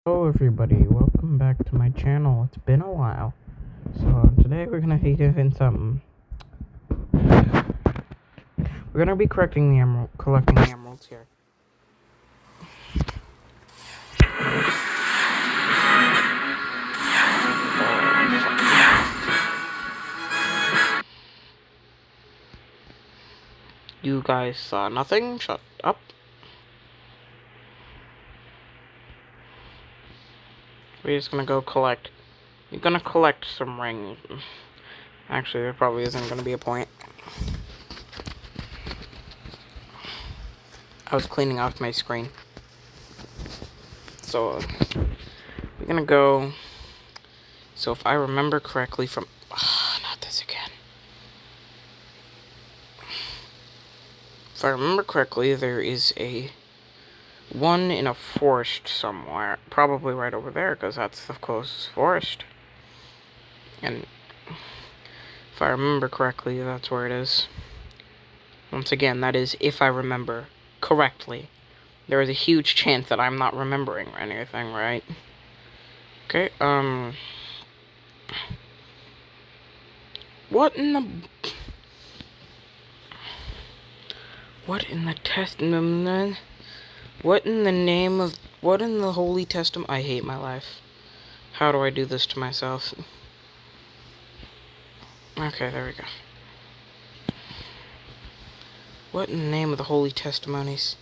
Hello everybody, welcome back to my channel. It's been a while. So today we're gonna be doing something. We're gonna be collecting the emeralds here. You guys saw nothing? Shut up. We're just gonna go collect. You're gonna collect some rings. Actually, there probably isn't gonna be a point. I was cleaning off my screen. So, we're gonna go. So, if I remember correctly from. Not this again. If I remember correctly, there is a one in a forest somewhere. Probably right over there, because that's the closest forest. And if I remember correctly, that's where it is. Once again, that is if I remember correctly. There is a huge chance that I'm not remembering anything, right? Okay, What in the... What in the testament... What in the name of... What in the Holy Testament... I hate my life. How do I do this to myself? Okay, there we go. What in the name of the Holy Testimonies?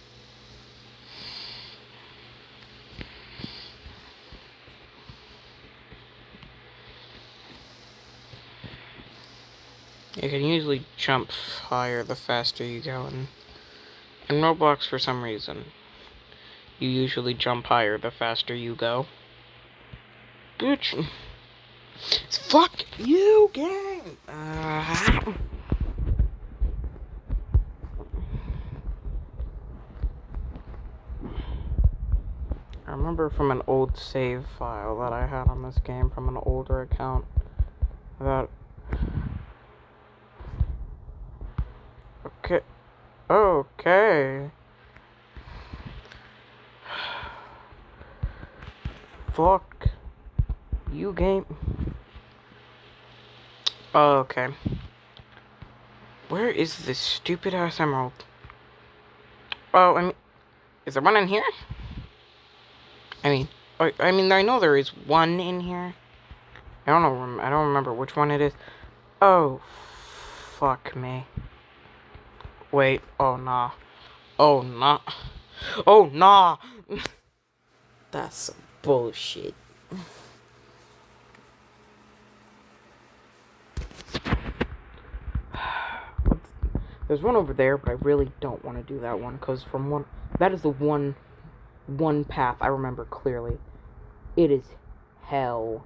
You can usually jump higher the faster you go, and in Roblox, for some reason, you usually jump higher the faster you go. Bitch. Fuck you, game! I remember from an old save file that I had on this game from an older account that... Okay. Okay. Fuck you, game. Oh, okay. Where is this stupid ass emerald? Oh, I mean, is there one in here? I know there is one in here. I don't know. I don't remember which one it is. Oh, fuck me. Wait. Oh nah. Oh nah. Oh nah. That's some bullshit. There's one over there, but I really don't want to do that one because that is the one path I remember clearly. It is hell.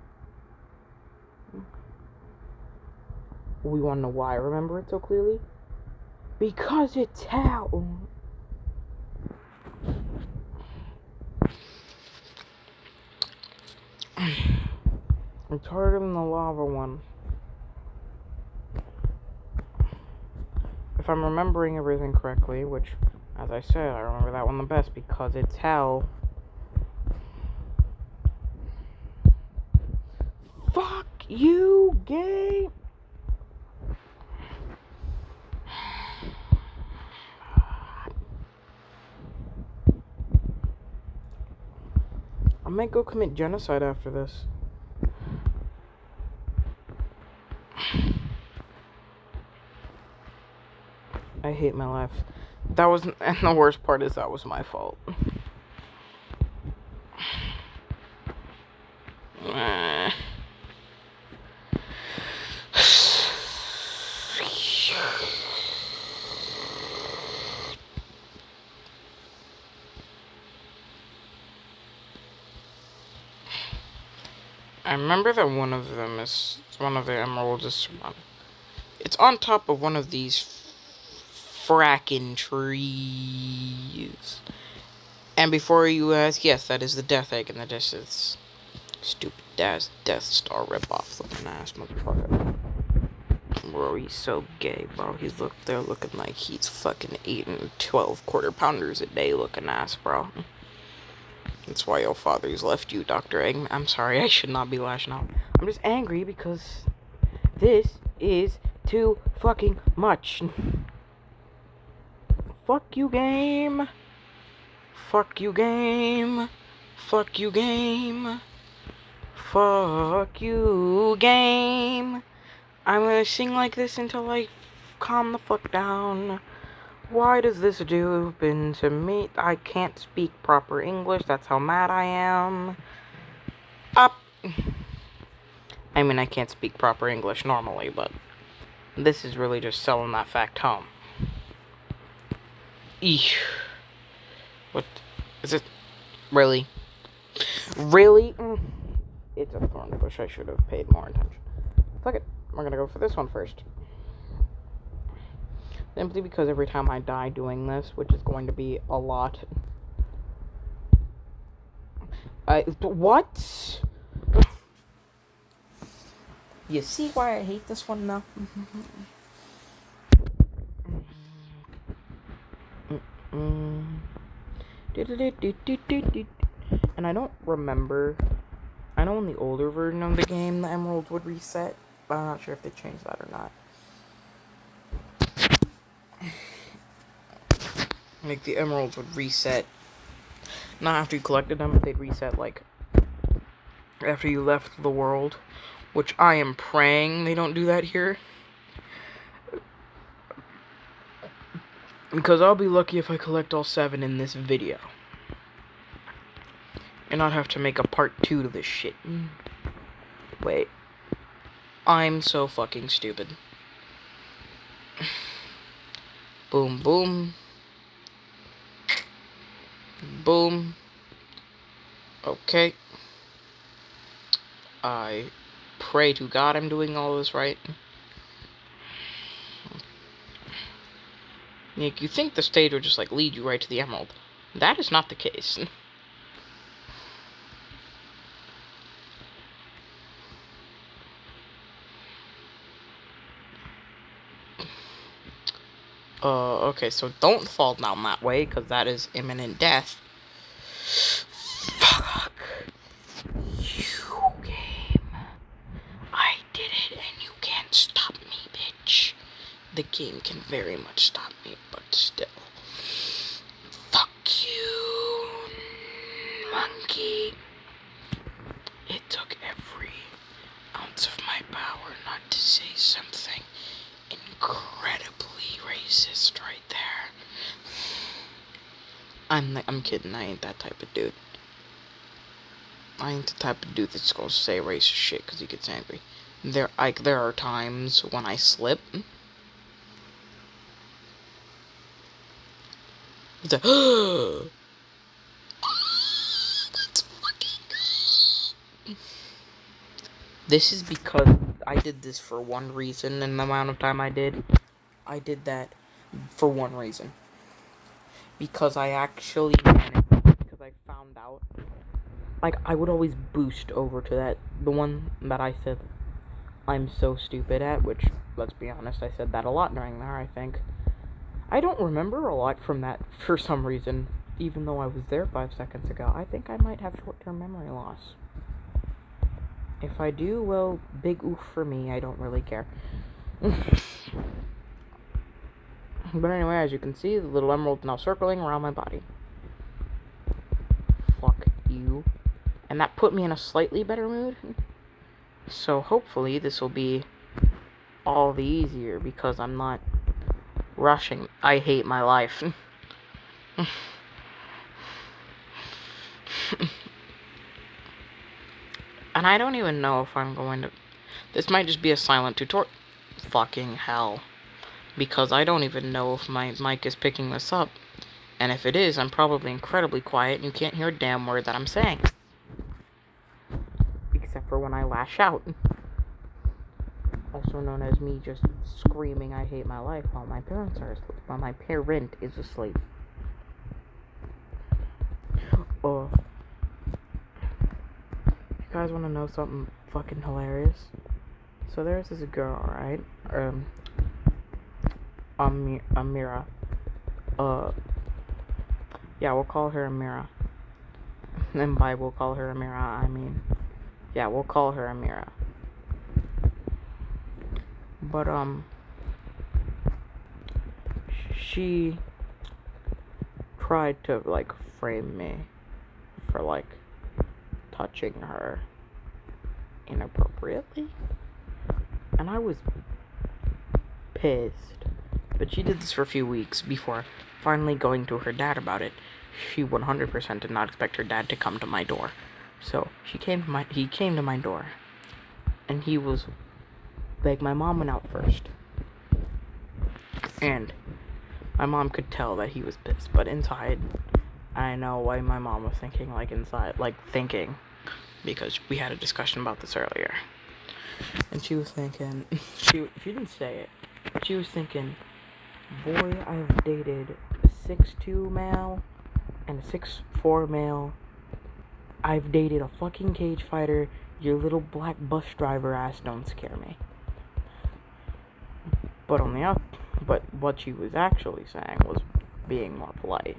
We want to know why I remember it so clearly? Because it's hell. It's harder than the lava one. If I'm remembering everything correctly, which, as I said, I remember that one the best because it's hell. Fuck you, game! I might go commit genocide after this. I hate my life. And the worst part is that was my fault. I remember that one of the emeralds is it's on top of one of these frackin' trees. And before you ask, yes, that is the Death Egg in the distance. Stupid ass Death Star ripoff looking ass motherfucker. Bro, he's so gay, bro. He's there looking like he's fucking eating 12 quarter pounders a day looking ass, bro. That's why your father's left you, Dr. Eggman. I'm sorry, I should not be lashing out. I'm just angry because this is too fucking much. Fuck you, game. Fuck you, game. Fuck you, game. Fuck you, game. I'm gonna sing like this until I calm the fuck down. Why does this happen to me? I can't speak proper English. That's how mad I am. Up. I mean, I can't speak proper English normally, but this is really just selling that fact home. Eesh. What? Is it? Really? Really? It's a thorn bush. I should have paid more attention. Fuck it. We're gonna go for this one first. Simply because every time I die doing this, which is going to be a lot. What? You see why I hate this one now? And I don't remember. I know in the older version of the game, the emeralds would reset, but I'm not sure if they changed that or not. Like, the emeralds would reset, not after you collected them, but they'd reset, like, after you left the world, which I am praying they don't do that here. Because I'll be lucky if I collect all 7 in this video. And not have to make a part 2 to this shit. Wait. I'm so fucking stupid. Boom, boom. Boom. Okay. I pray to God I'm doing all this right. Like, you think the stage would just, like, lead you right to the emerald. That is not the case. Okay, so don't fall down that way, because that is imminent death. Fuck. You game. I did it, and you can't stop me, bitch. The game can very much stop me, but still. Fuck you, monkey. It took every ounce of my power not to say something incredibly racist right there. I'm kidding, I ain't that type of dude. I ain't the type of dude that's gonna say racist shit because he gets angry. There are times when I slip. It's like, that's fucking good. This is because I did this for one reason, and the amount of time I did that for one reason. Because I actually managed, because I found out, like, I would always boost over to the one that I said I'm so stupid at, which, let's be honest, I said that a lot during there, I think. I don't remember a lot from that for some reason, even though I was there 5 seconds ago. I think I might have short-term memory loss. If I do, well, big oof for me, I don't really care. But anyway, as you can see, the little emerald's now circling around my body. Fuck you. And that put me in a slightly better mood. So hopefully this will be all the easier because I'm not rushing. I hate my life. And I don't even know if I'm going to... This might just be a silent tutorial. Fucking hell. Because I don't even know if my mic is picking this up. And if it is, I'm probably incredibly quiet and you can't hear a damn word that I'm saying. Except for when I lash out. Also known as me just screaming I hate my life while my parents are asleep. While my parent is asleep. Oh. You guys want to know something fucking hilarious? So there's this girl, right? Amira. Yeah, we'll call her Amira. And by we'll call her Amira, I mean, yeah, we'll call her Amira. But, she tried to, like, frame me for, like, touching her inappropriately. And I was pissed. But she did this for a few weeks before finally going to her dad about it. She 100% did not expect her dad to come to my door. So he came to my door. And he was like, my mom went out first. And my mom could tell that he was pissed. But inside, I know why my mom was thinking, like, inside, like, thinking. Because we had a discussion about this earlier. And she was thinking, she didn't say it. She was thinking, boy, I've dated a 6'2" male and a 6'4" male. I've dated a fucking cage fighter. Your little black bus driver ass don't scare me. But what she was actually saying was being more polite.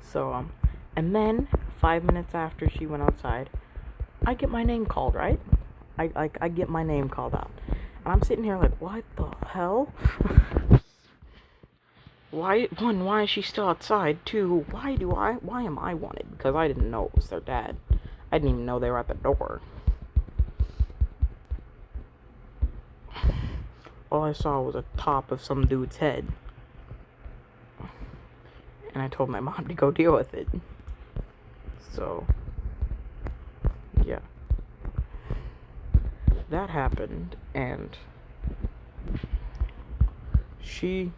So, and then 5 minutes after she went outside, I get my name called, right? I get my name called out. And I'm sitting here like, what the hell? Why is she still outside? Two, why am I wanted? Because I didn't know it was their dad. I didn't even know they were at the door. All I saw was a top of some dude's head. And I told my mom to go deal with it. So, yeah. That happened, and so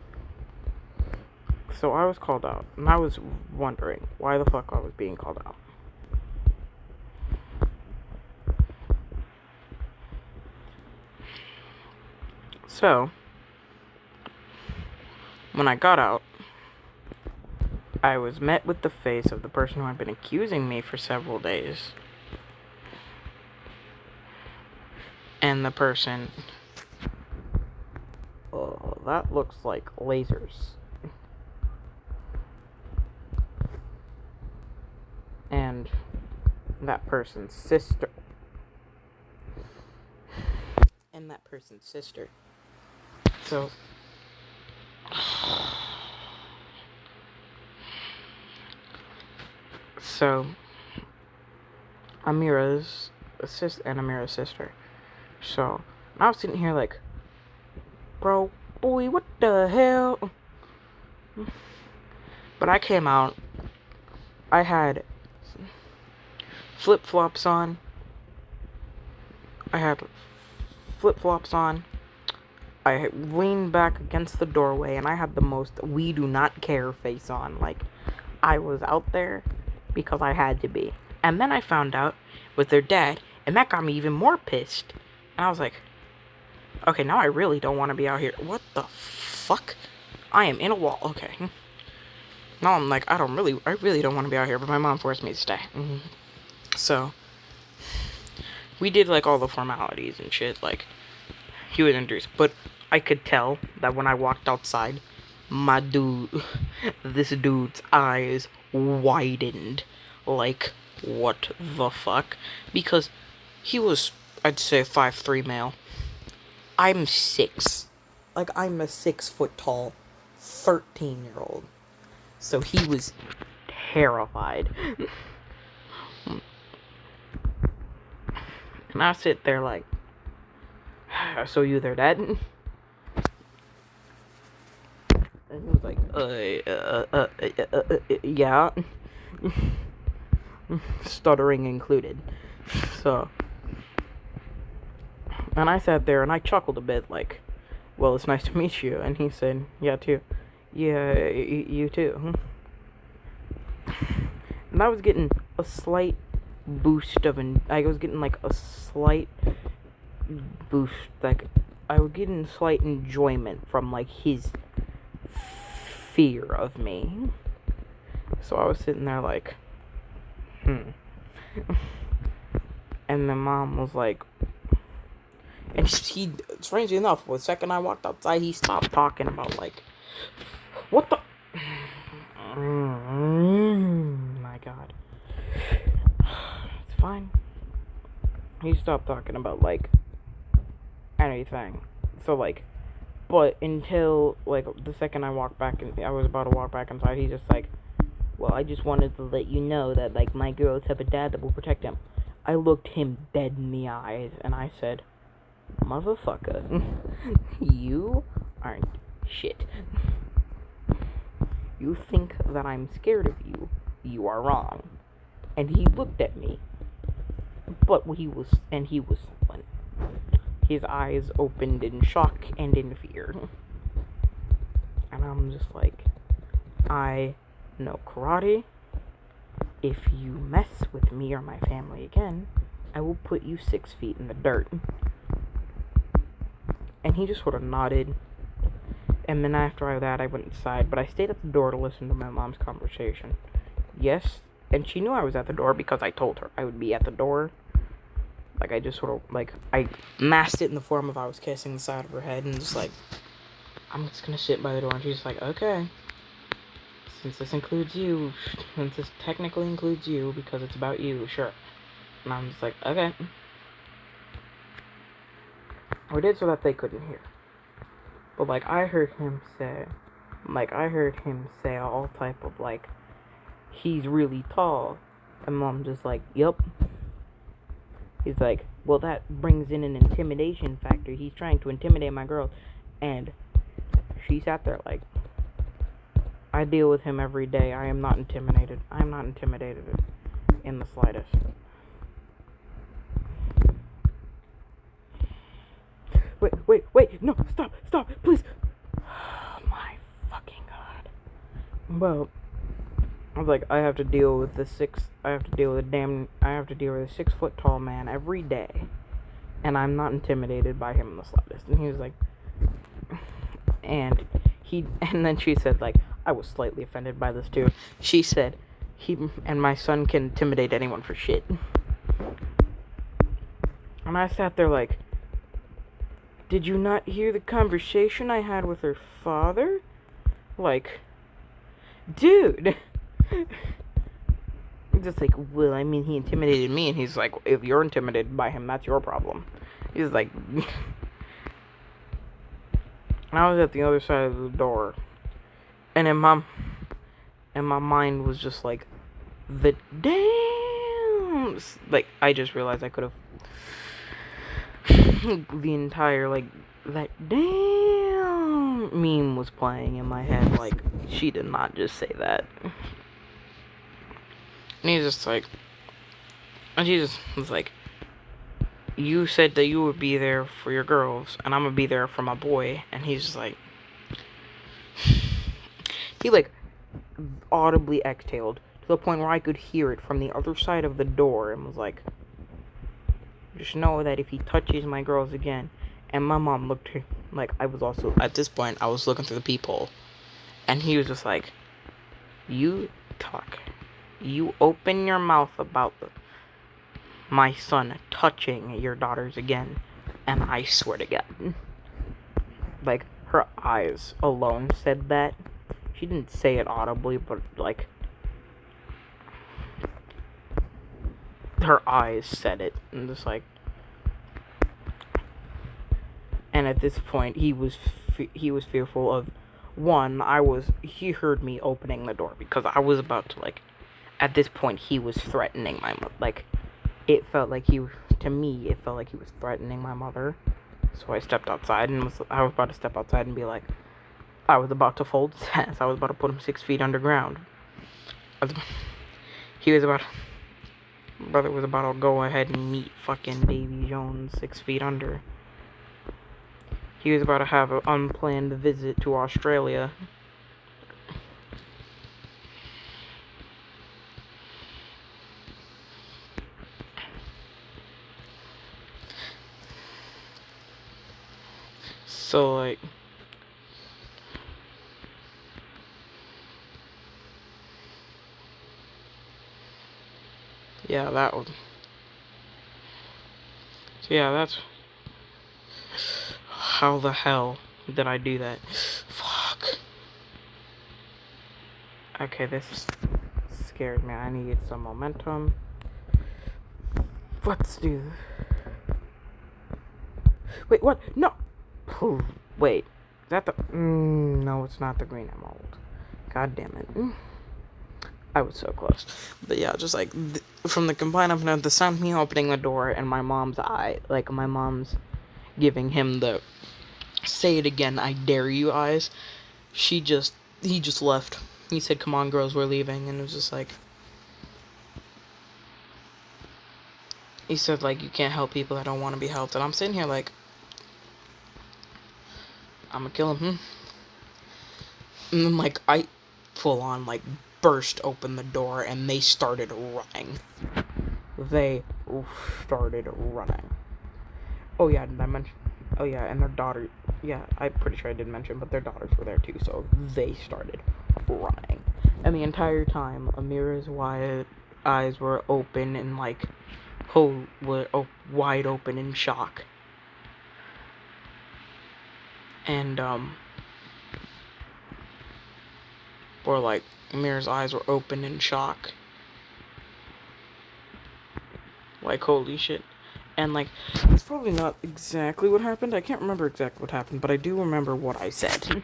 I was called out, and I was wondering why the fuck I was being called out. So, when I got out, I was met with the face of the person who had been accusing me for several days. And the person, oh, that looks like lasers. And that person's sister. So Amira's sister. So I was sitting here like, bro, boy, what the hell? But I came out. I had flip-flops on. I leaned back against the doorway, and I had the most we do not care face on. Like, I was out there because I had to be. And then I found out with their dad, and that got me even more pissed. And I was like, okay, now I really don't want to be out here. What the fuck? I am in a wall. Okay. Now I'm like, I really don't want to be out here, but my mom forced me to stay. So, we did, like, all the formalities and shit. Like, he was introduced. But I could tell that when I walked outside, this dude's eyes widened. Like, what the fuck? Because he was, I'd say, 5'3" male. I'm 6. Like, I'm a 6 foot tall 13-year-old. So he was terrified. And I sit there like, so you their dad? And he was like, yeah. Stuttering included. So, and I sat there and I chuckled a bit like, well, it's nice to meet you. And he said, yeah, too. Yeah, you too. And I was getting a slight boost of I was getting like a slight boost, like I was getting slight enjoyment from like his fear of me. So I was sitting there like, And the mom was like, and he, strangely enough, the second I walked outside, he stopped talking about like, what the, My God. It's fine. He stopped talking about, like, anything. So, like, but until, like, the second I walked back, and I was about to walk back inside, he just, like, well, I just wanted to let you know that, like, my girls have a dad that will protect him. I looked him dead in the eyes, and I said, motherfucker, you aren't shit. You think that I'm scared of you. You are wrong. And he looked at me. But he was silent. His eyes opened in shock and in fear. And I'm just like, I know karate. If you mess with me or my family again, I will put you 6 feet in the dirt. And he just sort of nodded. And then after that, I went inside, but I stayed at the door to listen to my mom's conversation. Yes, and she knew I was at the door because I told her I would be at the door. Like, I just sort of, like, I masked it in the form of I was kissing the side of her head and just like, I'm just gonna sit by the door. And she's like, okay. Since this includes you, since this technically includes you because it's about you, sure. And I'm just like, okay. We did so that they couldn't hear. But, like, I heard him say all type of, like, he's really tall. And Mom just like, yup. He's like, well, that brings in an intimidation factor. He's trying to intimidate my girl. And she sat there like, I deal with him every day. I am not intimidated. I am not intimidated in the slightest. Wait, no, stop, please. Oh, my fucking God. Well, I was like, I have to deal with a 6 foot tall man every day. And I'm not intimidated by him in the slightest. And he was like, and then she said, like, I was slightly offended by this too. She said, my son can intimidate anyone for shit. And I sat there like, did you not hear the conversation I had with her father? Like, dude. Just like, well, I mean, he intimidated me. And he's like, if you're intimidated by him, that's your problem. He's like, I was at the other side of the door. And in my mind was just like, the damn. Like, I just realized I could have. The entire, like, that damn meme was playing in my head. Like, she did not just say that. And he's just like, and she just was like, you said that you would be there for your girls, and I'm gonna be there for my boy. And he's just like, he like audibly exhaled to the point where I could hear it from the other side of the door, and was like, just know that if he touches my girls again. And my mom looked like, I was also, at this point, I was looking through the peephole. And he was just like, you talk. You open your mouth about my son touching your daughters again. And I swear to God. Like, her eyes alone said that. She didn't say it audibly, but, like, her eyes said it. And just like, and at this point, he was fearful of, one, he heard me opening the door, because I was about to, like, at this point, he was threatening my mother. Like, it felt like he was threatening my mother. So I stepped outside, and I was about to step outside and be like, I was about to fold his ass. I was about to put him 6 feet underground. Brother was about to go ahead and meet fucking Davy Jones 6 feet under. He was about to have an unplanned visit to Australia. So, like, yeah, that one. So, yeah, that's... How the hell did I do that? Fuck. Okay, this scared me. I need some momentum. Let's do this. Wait, what? No! Wait. Is that the... no, it's not the green emerald. God damn it. I was so close. But yeah, just like, from the combined of the sound of me opening the door and my mom's my mom's giving him the say it again, I dare you eyes, he just left. He said, come on girls, we're leaving, and it was just like, he said, like, you can't help people that don't want to be helped, and I'm sitting here like, I'm gonna kill him, And then, like, I full on, like, burst open the door, and they started running. Oh yeah, did I mention? Oh yeah, and their daughter. Yeah, I'm pretty sure I did mention, but their daughters were there too, so they started running. And the entire time, Amira's wide eyes were open and like, wide open in shock. And or like Amira's eyes were open in shock. Like, holy shit. And, like, it's probably not exactly what happened. I can't remember exactly what happened, but I do remember what I said.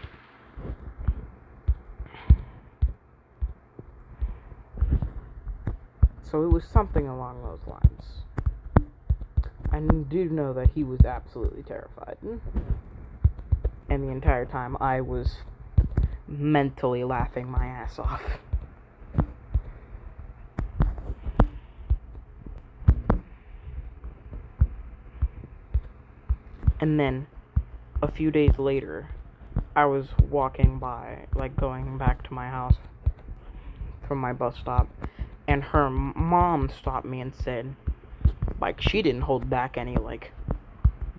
So it was something along those lines. I do know that he was absolutely terrified. And the entire time I was mentally laughing my ass off. And then, a few days later, I was walking by, like, going back to my house from my bus stop, and her mom stopped me and said, like, she didn't hold back any, like,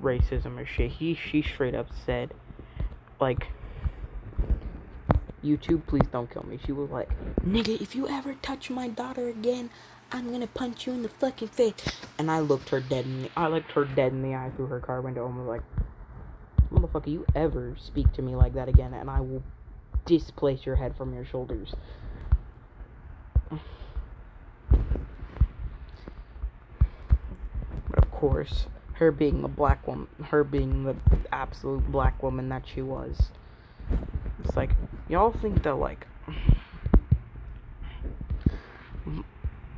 racism or shit. She straight up said, like, YouTube, please don't kill me. She was like, nigga, if you ever touch my daughter again, I'm gonna punch you in the fucking face. And I looked her dead in the eye through her car window and was like, motherfucker, you ever speak to me like that again, and I will displace your head from your shoulders. But of course, her being the absolute black woman that she was, it's like, y'all think that, like,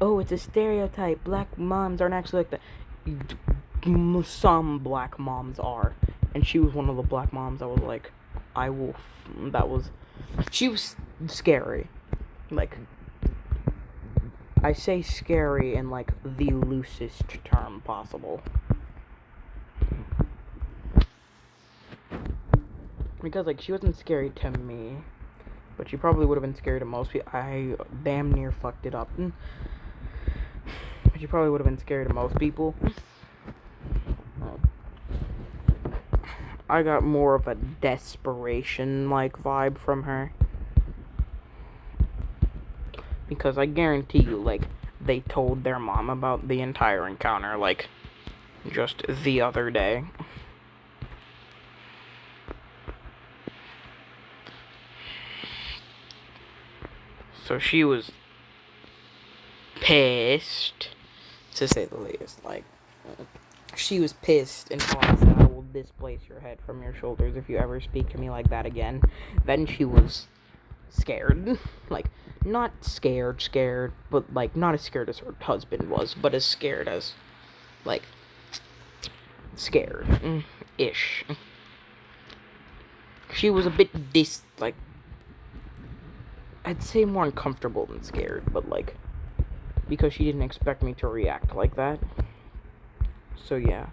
oh, it's a stereotype, black moms aren't actually like that. Some black moms are, and she was one of the black moms that was like, she was scary. Like, I say scary in, like, the loosest term possible. Because, like, she wasn't scary to me, but she probably would have been scary to most people. I damn near fucked it up. She probably would have been scary to most people. I got more of a desperation-like vibe from her. Because I guarantee you, like, they told their mom about the entire encounter, like, just the other day. So she was pissed, to say the least. Like, she was pissed until I said, I will displace your head from your shoulders if you ever speak to me like that again. Then she was scared. Like, not scared, but, like, not as scared as her husband was, but as scared as, like, scared-ish. She was a bit like, I'd say more uncomfortable than scared, but, like, because she didn't expect me to react like that. So, yeah.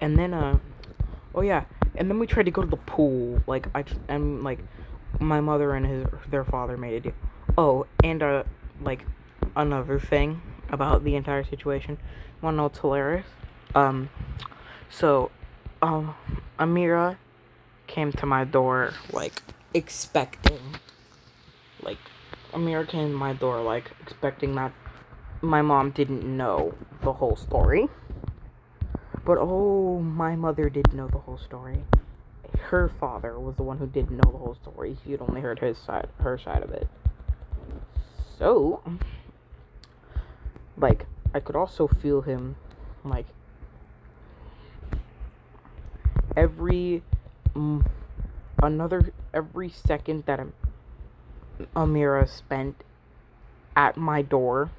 And then, oh yeah, and then we tried to go to the pool, like, my mother and their father made a deal. Oh, and, like, another thing about the entire situation, wanna know what's hilarious? Amira came to my door, like, expecting that my mom didn't know the whole story. But, oh, my mother did know the whole story. her father was the one who didn't know the whole story. He had only heard her side of it. So, like, I could also feel him, like, every second that Amira spent at my door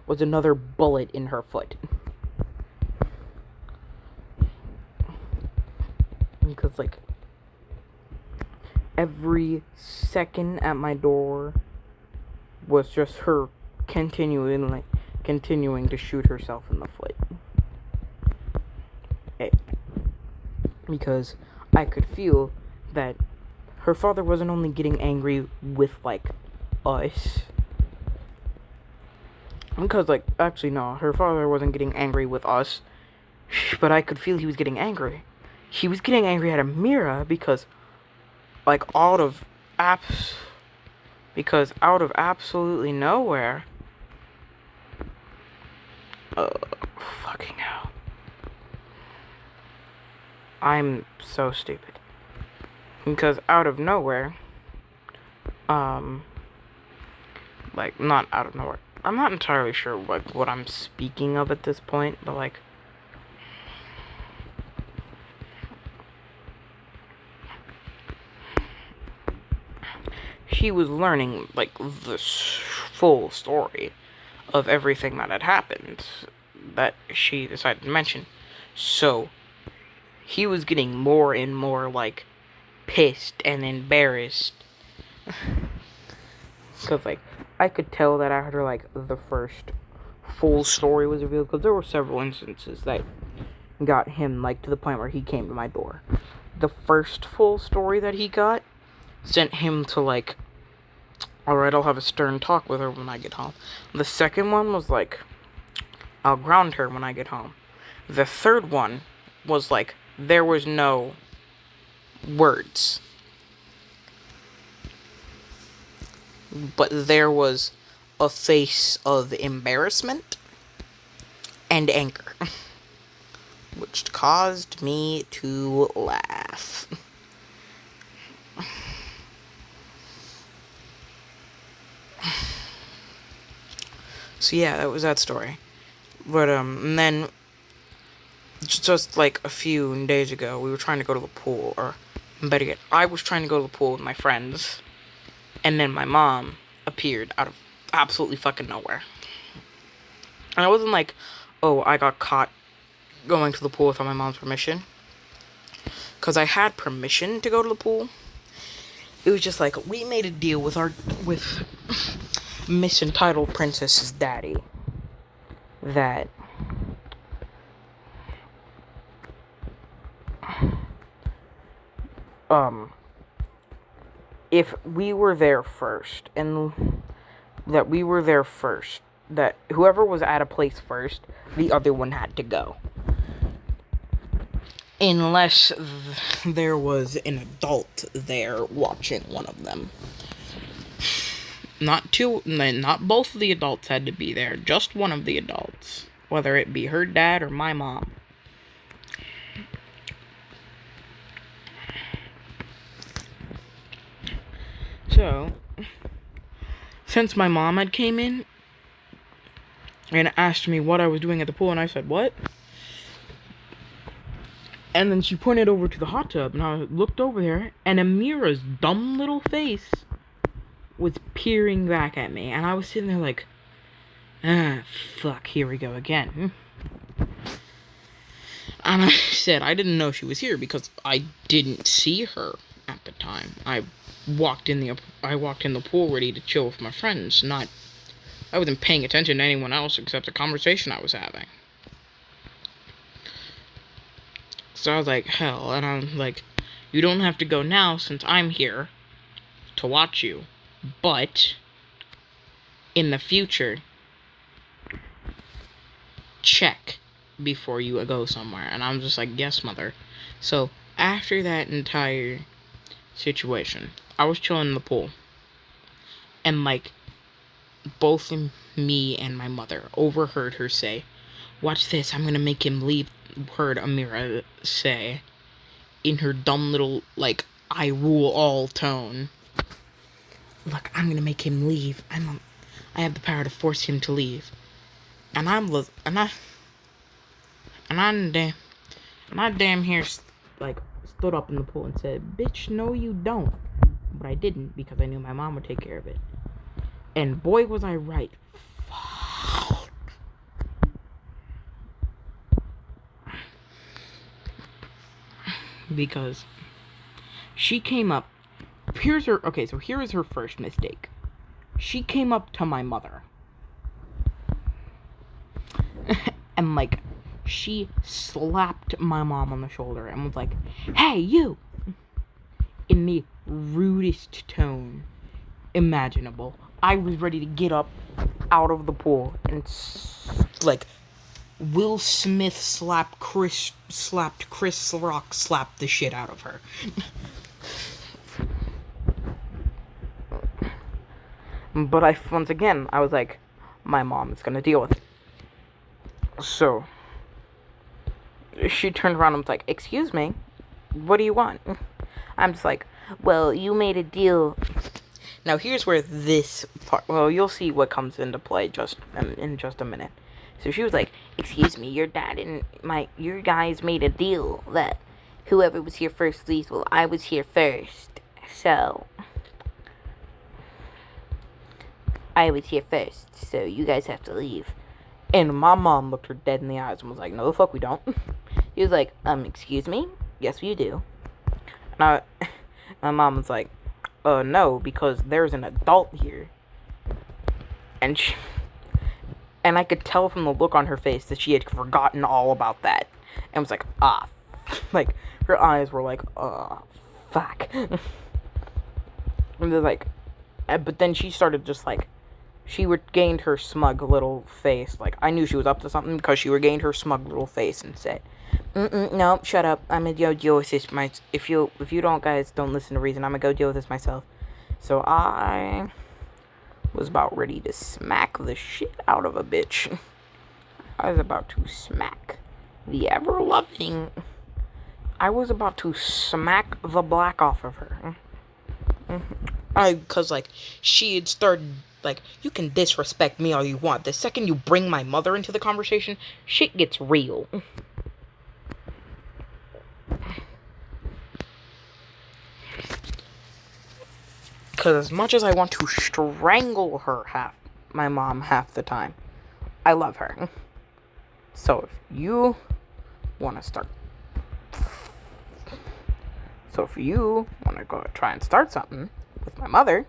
was another bullet in her foot. Because, like, every second at my door was just her continuing to shoot herself in the foot. Because I could feel that her father wasn't only getting angry with, like, us. Because, like, actually, no, her father wasn't getting angry with us. But I could feel he was getting angry. He was getting angry at Amira because, like, out of absolutely nowhere. Fucking hell. I'm so stupid. Because out of nowhere, like, not out of nowhere. I'm not entirely sure, like, what I'm speaking of at this point, but, like, she was learning, like, the full story of everything that had happened that she decided to mention. So, he was getting more and more, like, pissed and embarrassed. Because, like, I could tell that after, like, the first full story was revealed, because there were several instances that got him, like, to the point where he came to my door. The first full story that he got sent him to, like, alright, I'll have a stern talk with her when I get home. The second one was, like, I'll ground her when I get home. The third one was, like, there was no words. But there was a face of embarrassment and anger, which caused me to laugh. So yeah, that was that story. But and then just like a few days ago, we were trying to go to the pool, or better yet, I was trying to go to the pool with my friends, and then my mom appeared out of absolutely fucking nowhere. And I wasn't like, oh, I got caught going to the pool without my mom's permission, because I had permission to go to the pool. It was just like, we made a deal with Miss Entitled Princess's daddy that if we were there first, and that that whoever was at a place first, the other one had to go. Unless there was an adult there watching one of them. Not both of the adults had to be there, just one of the adults. Whether it be her dad or my mom. So, since my mom had came in and asked me what I was doing at the pool, and I said, what? And then she pointed over to the hot tub, and I looked over there, and Amira's dumb little face was peering back at me, and I was sitting there like, fuck, here we go again. And I said I didn't know she was here because I didn't see her at the time. I walked in the pool ready to chill with my friends. I wasn't paying attention to anyone else except the conversation I was having. So I was like, hell, and I'm like, you don't have to go now since I'm here to watch you. But in the future, check before you go somewhere. And I'm just like, yes, mother. So after that entire situation, I was chilling in the pool, and like both me and my mother overheard her say, watch this, I'm gonna make him leave. Heard Amira say, in her dumb little, like, I rule all tone. Look, I'm gonna make him leave. I have the power to force him to leave. And I damn here, like, stood up in the pool and said, "Bitch, no you don't." But I didn't, because I knew my mom would take care of it. And boy was I right. Because she came up. Here is her first mistake. She came up to my mother. And, like, she slapped my mom on the shoulder and was like, "Hey, you!" In the rudest tone imaginable. I was ready to get up out of the pool and, like, Will Smith slapped Chris Rock slapped the shit out of her. But once again, I was like, my mom is gonna deal with it. So, she turned around and was like, "Excuse me, what do you want?" I'm just like, "Well, you made a deal." Now, here's where this part, well, you'll see what comes into play in just a minute. So she was like, "Excuse me, your guys made a deal that whoever was here first leaves. Well, I was here first, so you guys have to leave." And my mom looked her dead in the eyes and was like, "No, the fuck we don't." He was like, "Excuse me? Yes, you do." And my mom was like, "No, because there's an adult here." And I could tell from the look on her face that she had forgotten all about that. And was like, like, her eyes were like, fuck. And they're like, but then she started just like, she regained her smug little face. Like, I knew she was up to something because she regained her smug little face and said, "No, shut up. I'm gonna go deal with this if you guys don't listen to reason, I'm gonna go deal with this myself." So I was about ready to smack the shit out of a bitch. I was about to smack the ever-loving. I was about to smack the black off of her. Because, like, she had started, like, "You can disrespect me all you want. The second you bring my mother into the conversation, shit gets real." Because as much as I want to strangle my mom half the time, I love her. So if you want to go try and start something with my mother,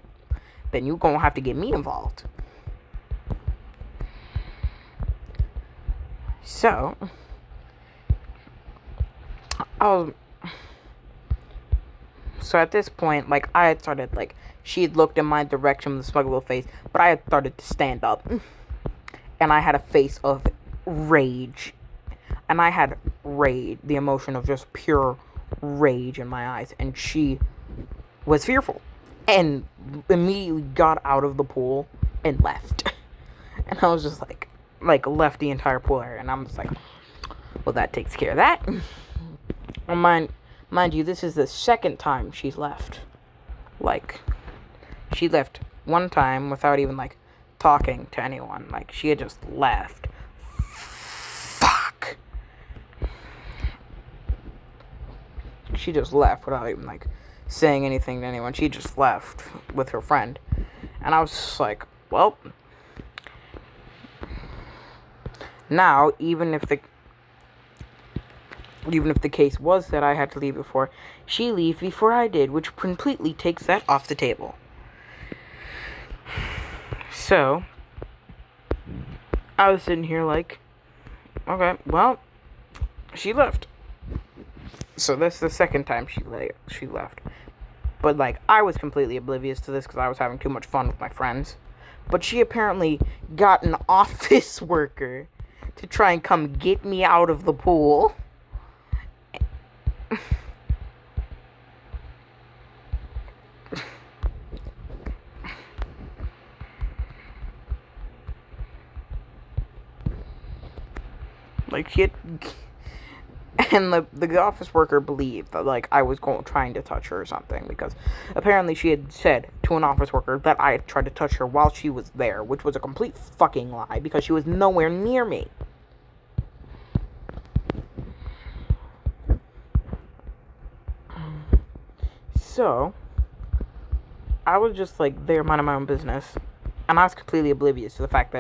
then you're going to have to get me involved. So, at this point, like, I had started, like, she had looked in my direction with a smug little face, but I had started to stand up. And I had a face of rage. And I had the emotion of just pure rage in my eyes. And she was fearful. And immediately got out of the pool and left. And I was just like left the entire pool area. And I'm just like, well, that takes care of that. And mind you, this is the second time she's left. Like, she left one time without even, like, talking to anyone. Like, she had just left. Fuck. She just left without even, like, saying anything to anyone. She just left with her friend. And I was just like, well, now, even if the case was that I had to leave before, she left before I did, which completely takes that off the table. So, I was sitting here like, okay, well, she left. So that's the second time she left. But, like, I was completely oblivious to this because I was having too much fun with my friends. But she apparently got an office worker to try and come get me out of the pool. Like, And the office worker believed that, like, I was trying to touch her or something, because apparently she had said to an office worker that I had tried to touch her while she was there, which was a complete fucking lie, because she was nowhere near me. So, I was just, like, there minding my own business, and I was completely oblivious to the fact that